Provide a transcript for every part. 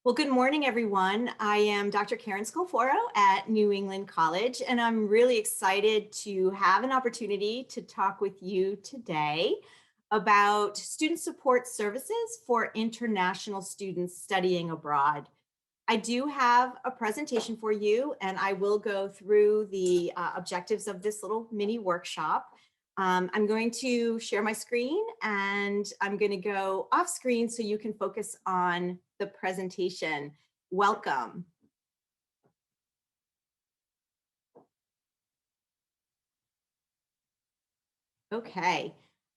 Well, good morning, everyone. I am Dr. Karen Scolforo at New England College, and I'm really excited to have an opportunity to talk with you today about student support services for international students studying abroad. I do have a presentation for you, and I will go through the objectives of this little mini workshop. I'm going to share my screen and I'm going to go off screen so you can focus on the presentation. Welcome. Okay.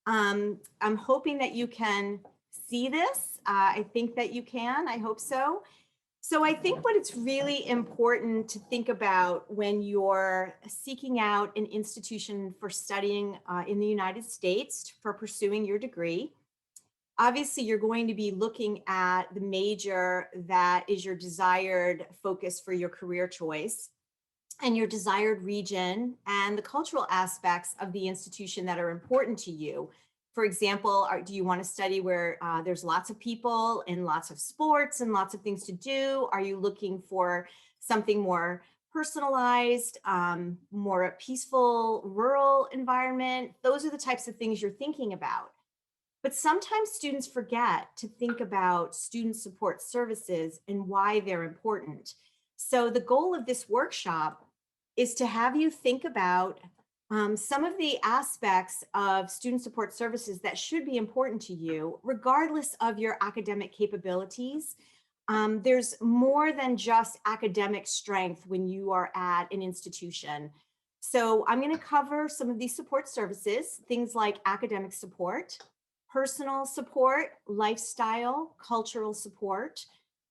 I'm hoping that you can see this. I think that you can. I hope so. So I think what it's really important to think about when you're seeking out an institution for studying in the United States for pursuing your degree, obviously you're going to be looking at the major that is your desired focus for your career choice and your desired region and the cultural aspects of the institution that are important to you. For example, do you want to study where there's lots of people and lots of sports and lots of things to do? Are you looking for something more personalized, more a peaceful rural environment? Those are the types of things you're thinking about. But sometimes students forget to think about student support services and why they're important. So the goal of this workshop is to have you think about some of the aspects of student support services that should be important to you, regardless of your academic capabilities. There's more than just academic strength when you are at an institution. So I'm going to cover some of these support services, things like academic support, personal support, lifestyle, cultural support,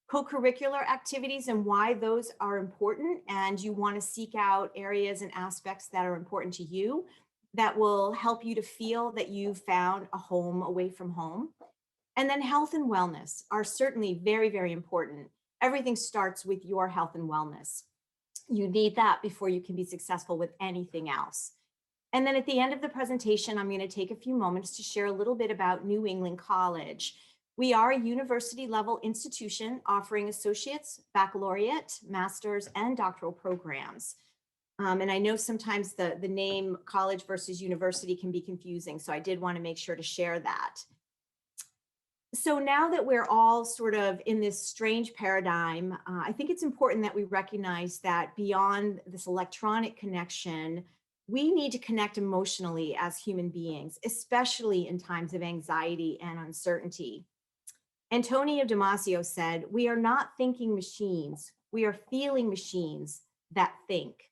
co-curricular activities and why those are important, and you want to seek out areas and aspects that are important to you that will help you to feel that you've found a home away from home. And then health and wellness are certainly very, very important. Everything starts with your health and wellness. You need that before you can be successful with anything else. And then at the end of the presentation, I'm going to take a few moments to share a little bit about New England College. We are a university level institution offering associates, baccalaureate, master's, and doctoral programs. And I know sometimes the name college versus university can be confusing, so I did want to make sure to share that. So now that we're all sort of in this strange paradigm, I think it's important that we recognize that beyond this electronic connection, we need to connect emotionally as human beings, especially in times of anxiety and uncertainty. Antonio Damasio said, "We are not thinking machines, we are feeling machines that think."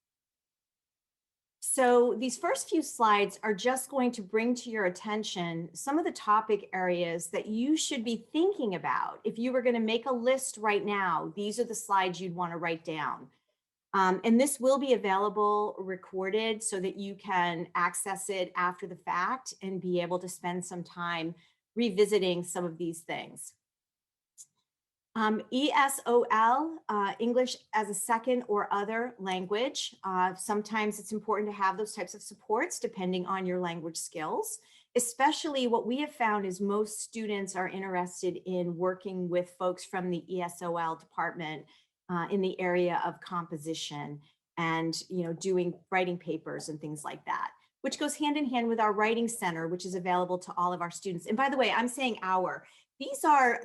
So these first few slides are just going to bring to your attention some of the topic areas that you should be thinking about. If you were going to make a list right now, these are the slides you'd want to write down. And this will be available recorded so that you can access it after the fact and be able to spend some time revisiting some of these things. ESOL, English as a second or other language. Sometimes it's important to have those types of supports depending on your language skills. Especially what we have found is most students are interested in working with folks from the ESOL department in the area of composition and doing writing papers and things like that, which goes hand in hand with our writing center, which is available to all of our students. And by the way, I'm saying our. These are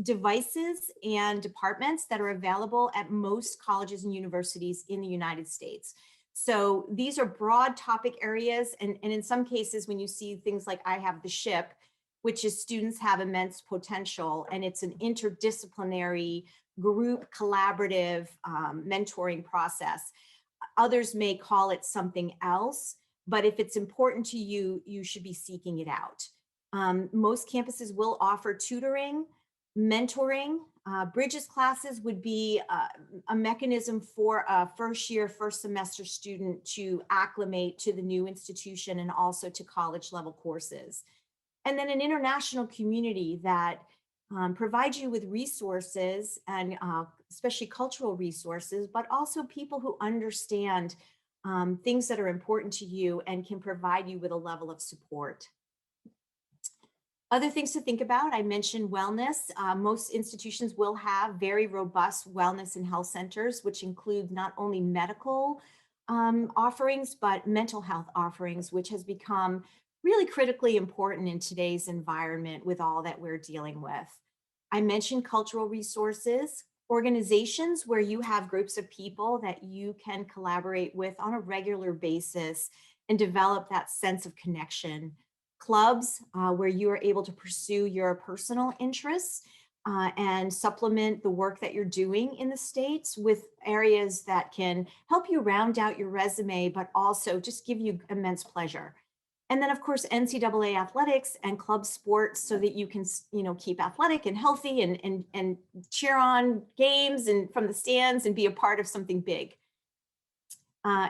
devices and departments that are available at most colleges and universities in the United States. So these are broad topic areas. And in some cases, when you see things like I have the SHIP, which is students have immense potential, and it's an interdisciplinary group collaborative mentoring process. Others may call it something else, but if it's important to you, you should be seeking it out. Most campuses will offer tutoring, mentoring. Bridges classes would be a mechanism for a first semester student to acclimate to the new institution and also to college level courses. And then an international community that provides you with resources and especially cultural resources, but also people who understand things that are important to you and can provide you with a level of support. Other things to think about, I mentioned wellness. Most institutions will have very robust wellness and health centers, which include not only medical offerings, but mental health offerings, which has become really critically important in today's environment with all that we're dealing with. I mentioned cultural resources, organizations where you have groups of people that you can collaborate with on a regular basis and develop that sense of connection. Clubs where you are able to pursue your personal interests and supplement the work that you're doing in the States with areas that can help you round out your resume, but also just give you immense pleasure. And then, of course, NCAA athletics and club sports so that you can, keep athletic and healthy and cheer on games and from the stands and be a part of something big.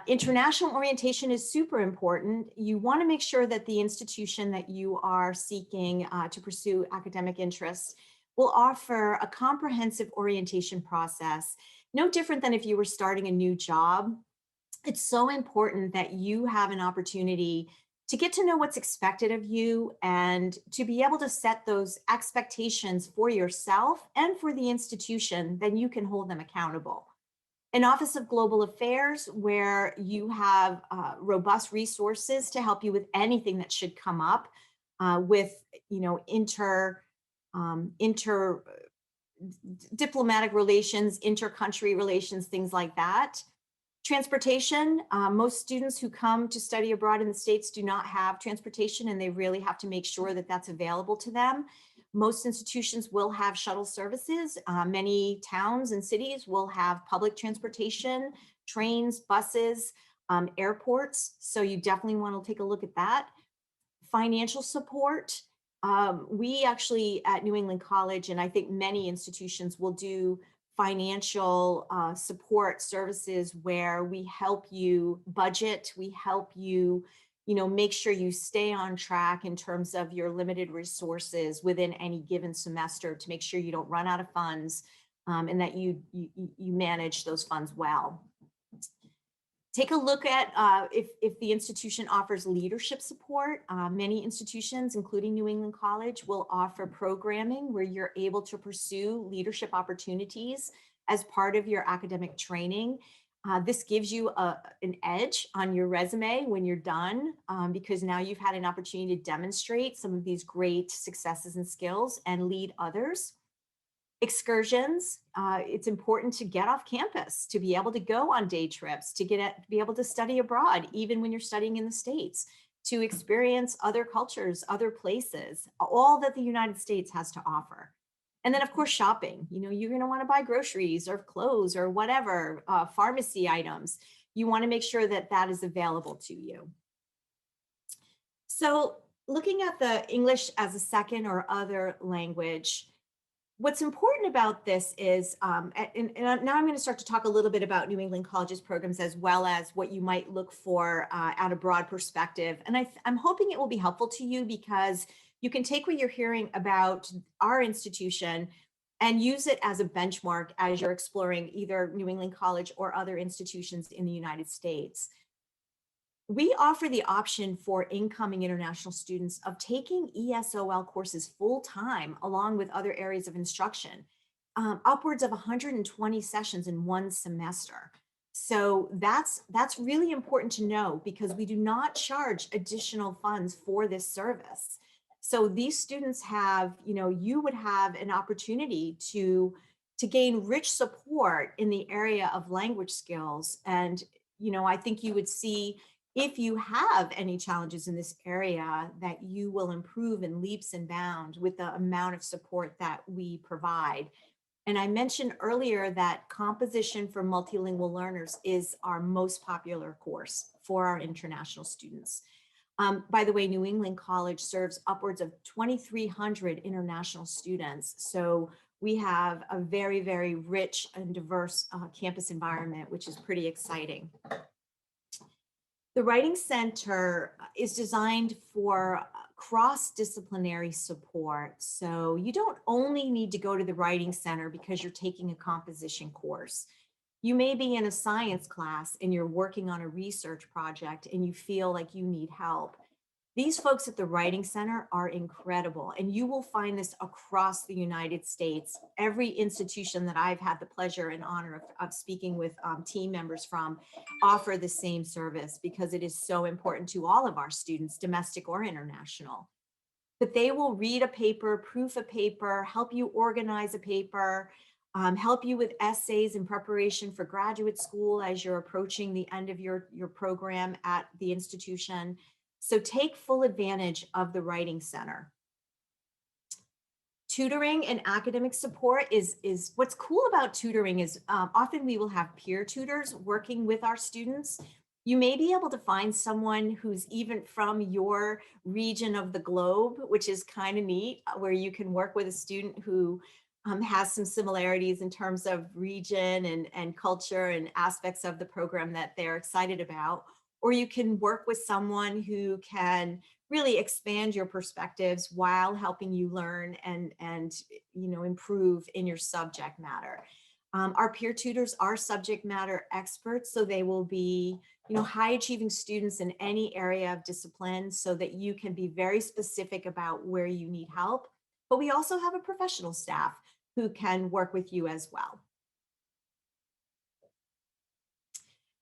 International orientation is super important. You want to make sure that the institution that you are seeking to pursue academic interests will offer a comprehensive orientation process, no different than if you were starting a new job. It's so important that you have an opportunity to get to know what's expected of you and to be able to set those expectations for yourself and for the institution, then you can hold them accountable. An Office of Global Affairs, where you have robust resources to help you with anything that should come up with, inter diplomatic relations, inter-country relations, things like that. Transportation, most students who come to study abroad in the States do not have transportation, and they really have to make sure that that's available to them. Most institutions will have shuttle services. Many towns and cities will have public transportation, trains, buses, airports. So you definitely want to take a look at that. Financial support. We actually at New England College, and I think many institutions will do financial support services where we help you budget, we help you, make sure you stay on track in terms of your limited resources within any given semester to make sure you don't run out of funds and that you manage those funds well. Take a look at if the institution offers leadership support. Many institutions, including New England College, will offer programming where you're able to pursue leadership opportunities as part of your academic training. This gives you an edge on your resume when you're done because now you've had an opportunity to demonstrate some of these great successes and skills and lead others. Excursions, it's important to get off campus, to be able to go on day trips, to be able to study abroad, even when you're studying in the States, to experience other cultures, other places, all that the United States has to offer. And then, of course, shopping. You're going to want to buy groceries or clothes or whatever, pharmacy items. You want to make sure that that is available to you. So looking at the English as a second or other language, what's important about this is, and now I'm going to start to talk a little bit about New England College's programs as well as what you might look for at a broad perspective. And I'm hoping it will be helpful to you because you can take what you're hearing about our institution and use it as a benchmark as you're exploring either New England College or other institutions in the United States. We offer the option for incoming international students of taking ESOL courses full time along with other areas of instruction, upwards of 120 sessions in one semester. So that's really important to know because we do not charge additional funds for this service. So these students have, you would have an opportunity to gain rich support in the area of language skills. And, I think you would see if you have any challenges in this area that you will improve in leaps and bounds with the amount of support that we provide. And I mentioned earlier that composition for multilingual learners is our most popular course for our international students. By the way, New England College serves upwards of 2,300 international students. So we have a very, very rich and diverse campus environment, which is pretty exciting. The Writing Center is designed for cross-disciplinary support. So you don't only need to go to the Writing Center because you're taking a composition course. You may be in a science class and you're working on a research project and you feel like you need help. These folks at the Writing Center are incredible, and you will find this across the United States. Every institution that I've had the pleasure and honor of speaking with team members from offer the same service because it is so important to all of our students, domestic or international. But they will read a paper, proof a paper, help you organize a paper, help you with essays in preparation for graduate school as you're approaching the end of your program at the institution. So take full advantage of the Writing Center. Tutoring and academic support is what's cool about tutoring is often we will have peer tutors working with our students. You may be able to find someone who's even from your region of the globe, which is kind of neat, where you can work with a student who has some similarities in terms of region and culture and aspects of the program that they're excited about. Or you can work with someone who can really expand your perspectives while helping you learn and improve in your subject matter. Our peer tutors are subject matter experts, so they will be high achieving students in any area of discipline so that you can be very specific about where you need help. But we also have a professional staff who can work with you as well.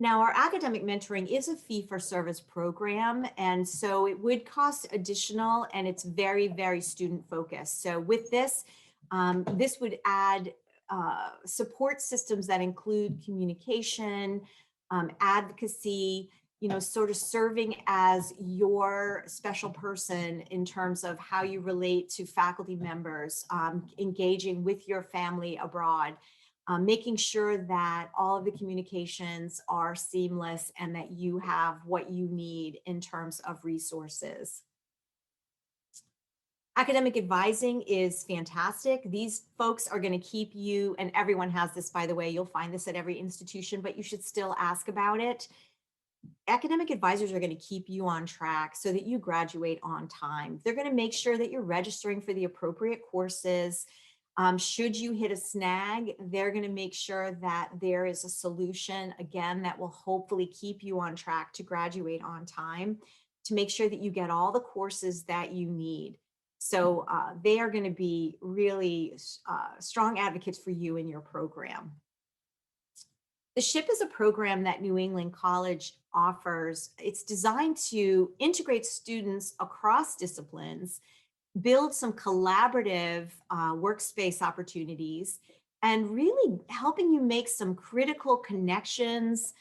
Now, our academic mentoring is a fee for service program, and so it would cost additional, and it's very, very student focused. So with this, this would add support systems that include communication, advocacy, sort of serving as your special person in terms of how you relate to faculty members, engaging with your family abroad, making sure that all of the communications are seamless and that you have what you need in terms of resources. Academic advising is fantastic. These folks are going to keep you, and everyone has this, by the way, you'll find this at every institution, but you should still ask about it. Academic advisors are going to keep you on track so that you graduate on time. They're going to make sure that you're registering for the appropriate courses. Should you hit a snag, they're going to make sure that there is a solution, again, that will hopefully keep you on track to graduate on time, to make sure that you get all the courses that you need. So they are going to be really strong advocates for you in your program. The SHIP is a program that New England College offers. It's designed to integrate students across disciplines, build some collaborative workspace opportunities, and really helping you make some critical connections,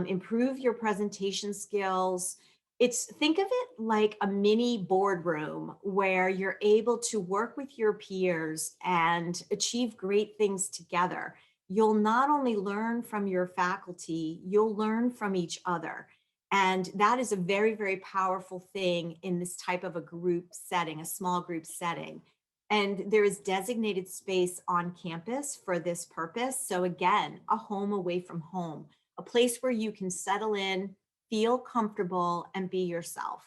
improve your presentation skills. Think of it like a mini boardroom where you're able to work with your peers and achieve great things together. You'll not only learn from your faculty, you'll learn from each other. And that is a very, very powerful thing in this type of a group setting, a small group setting. And there is designated space on campus for this purpose. So again, a home away from home, a place where you can settle in, feel comfortable, and be yourself.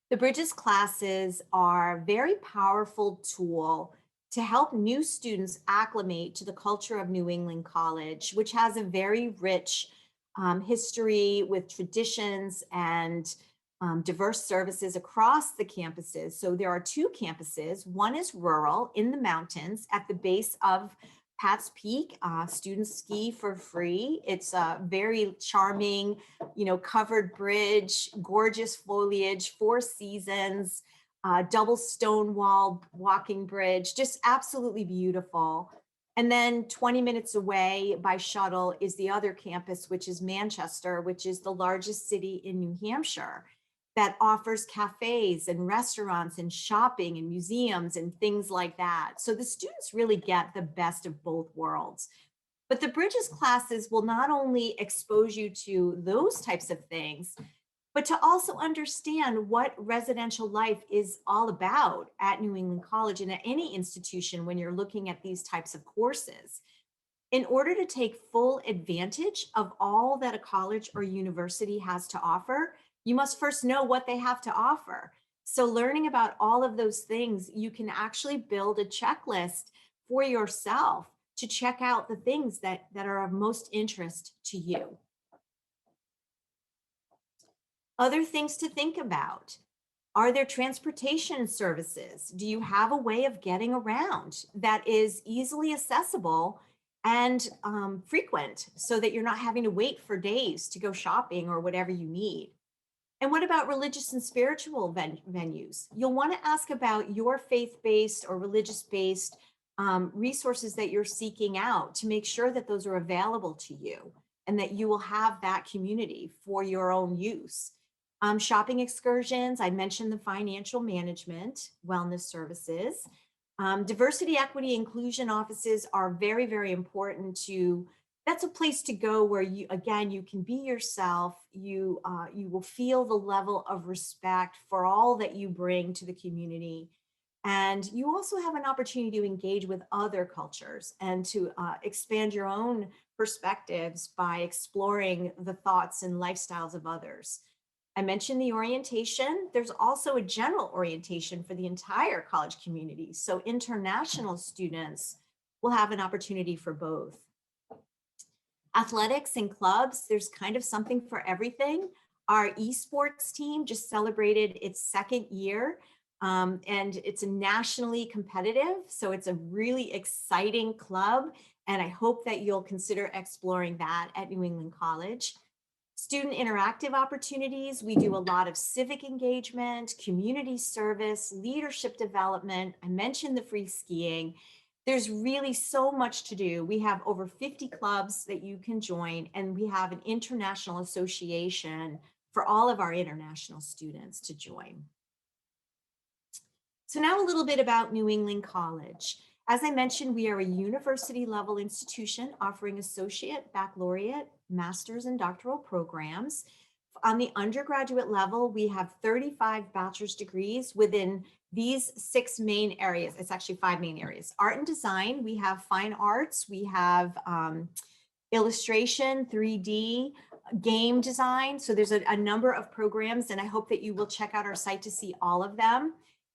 The Bridges classes are a very powerful tool to help new students acclimate to the culture of New England College, which has a very rich history with traditions and diverse services across the campuses. So there are two campuses. One is rural in the mountains at the base of Pat's Peak. Students ski for free. It's a very charming, covered bridge, gorgeous foliage, four seasons, double stone wall walking bridge, just absolutely beautiful. And then 20 minutes away by shuttle is the other campus, which is Manchester, which is the largest city in New Hampshire, that offers cafes and restaurants and shopping and museums and things like that. So the students really get the best of both worlds. But the Bridges classes will not only expose you to those types of things, but to also understand what residential life is all about at New England College and at any institution when you're looking at these types of courses. In order to take full advantage of all that a college or university has to offer, you must first know what they have to offer. So learning about all of those things, you can actually build a checklist for yourself to check out the things that are of most interest to you. Other things to think about. Are there transportation services? Do you have a way of getting around that is easily accessible and frequent so that you're not having to wait for days to go shopping or whatever you need? And what about religious and spiritual venues? You'll want to ask about your faith based or religious based resources that you're seeking out to make sure that those are available to you and that you will have that community for your own use. Shopping excursions, I mentioned the financial management, wellness services. Diversity, equity, inclusion offices are very, very important to. That's a place to go where you, again, you can be yourself. You will feel the level of respect for all that you bring to the community, and you also have an opportunity to engage with other cultures and to expand your own perspectives by exploring the thoughts and lifestyles of others. I mentioned the orientation. There's also a general orientation for the entire college community. So international students will have an opportunity for both. Athletics and clubs, there's kind of something for everything. Our esports team just celebrated its second year, and it's nationally competitive. So it's a really exciting club. And I hope that you'll consider exploring that at New England College. Student interactive opportunities. We do a lot of civic engagement, community service, leadership development. I mentioned the free skiing. There's really so much to do. We have over 50 clubs that you can join, and we have an international association for all of our international students to join. So now a little bit about New England College. As I mentioned, we are a university level institution offering associate, baccalaureate, master's, and doctoral programs. On the undergraduate level, we have 35 bachelor's degrees within these 6 main areas. It's actually 5 main areas. Art and design, we have fine arts, we have illustration, 3D, game design. So there's a number of programs, and I hope that you will check out our site to see all of them.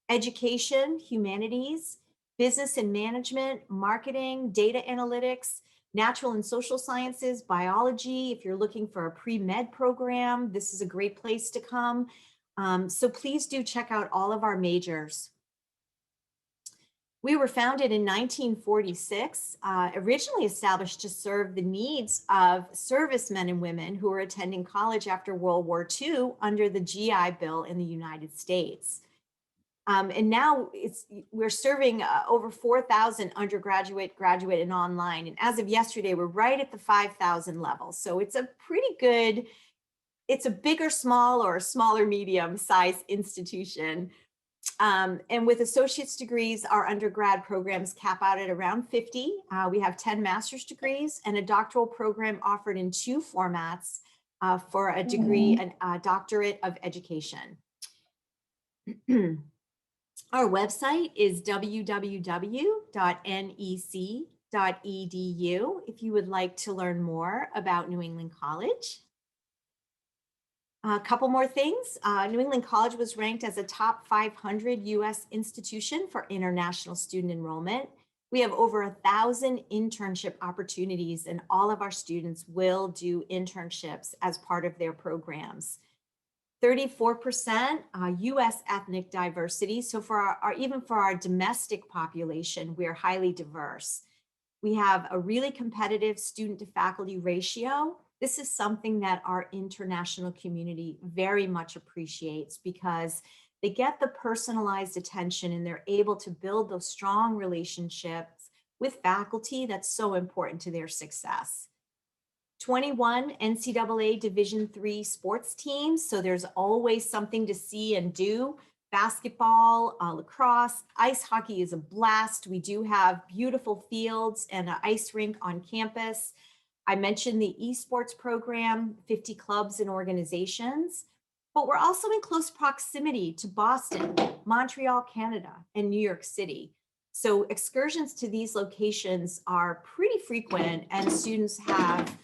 Education, humanities, business and management, marketing, data analytics, natural and social sciences, biology. If you're looking for a pre-med program, this is a great place to come. So please do check out all of our majors. We were founded in 1946, originally established to serve the needs of servicemen and women who were attending college after World War II under the GI Bill in the United States. And now we're serving over 4,000 undergraduate, graduate, and online. And as of yesterday, we're right at the 5,000 level. So it's a pretty good, it's a bigger, small, or a smaller, medium size institution. And with associate's degrees, our undergrad programs cap out at around 50. We have 10 master's degrees and a doctoral program offered in 2 formats for a degree, a doctorate of education. Our website is www.nec.edu if you would like to learn more about New England College. A couple more things. New England College was ranked as a top 500 US institution for international student enrollment. We have over 1,000 internship opportunities, and all of our students will do internships as part of their programs. 34% US ethnic diversity. So for our even for our domestic population, we're highly diverse. We have a really competitive student to faculty ratio. This is something that our international community very much appreciates because they get the personalized attention and they're able to build those strong relationships with faculty that's so important to their success. 21 NCAA Division III sports teams. So there's always something to see and do. Basketball, lacrosse, ice hockey is a blast. We do have beautiful fields and an ice rink on campus. I mentioned the esports program, 50 clubs and organizations, but we're also in close proximity to Boston, Montreal, Canada, and New York City. So excursions to these locations are pretty frequent, and students have,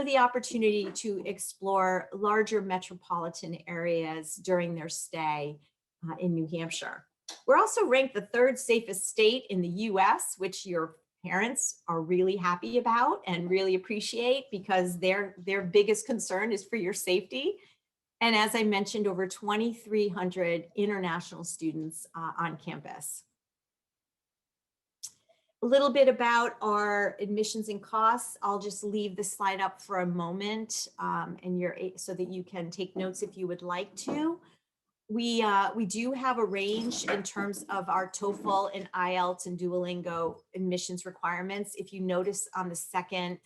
the opportunity to explore larger metropolitan areas during their stay in New Hampshire. We're also ranked the 3rd safest state in the US, which your parents are really happy about and really appreciate because their biggest concern is for your safety. And as I mentioned, over 2,300 international students on campus. A little bit about our admissions and costs. I'll just leave the slide up for a moment and so that you can take notes if you would like to. We do have a range in terms of our TOEFL and IELTS and Duolingo admissions requirements. If you notice on the second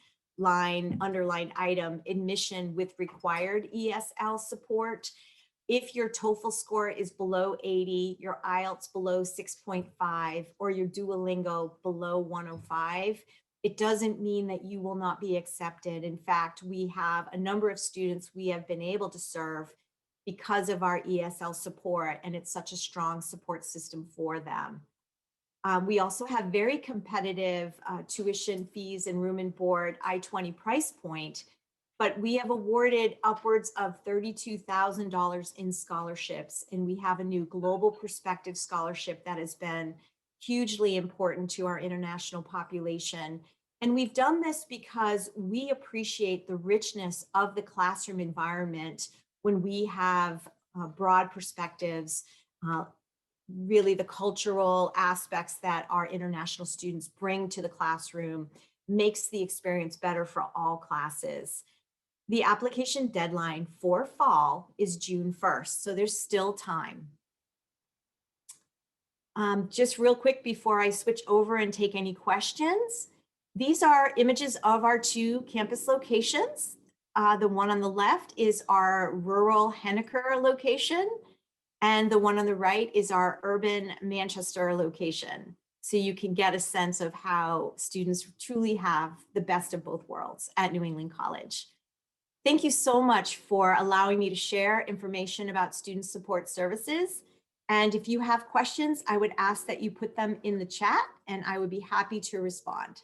line, underlined item, admission with required ESL support. If your TOEFL score is below 80, your IELTS below 6.5, or your Duolingo below 105, it doesn't mean that you will not be accepted. In fact, we have a number of students we have been able to serve because of our ESL support, and it's such a strong support system for them. We also have very competitive tuition fees and room and board I-20 price point, but we have awarded upwards of $32,000 in scholarships, and we have a new Global Perspective Scholarship that has been hugely important to our international population. And we've done this because we appreciate the richness of the classroom environment when we have broad perspectives, really the cultural aspects that our international students bring to the classroom makes the experience better for all classes. The application deadline for fall is June 1st, so there's still time. Just real quick before I switch over and take any questions, these are images of our two campus locations. The one on the left is our rural Henniker location, and the one on the right is our urban Manchester location. So you can get a sense of how students truly have the best of both worlds at New England College. Thank you so much for allowing me to share information about student support services. And if you have questions, I would ask that you put them in the chat and I would be happy to respond.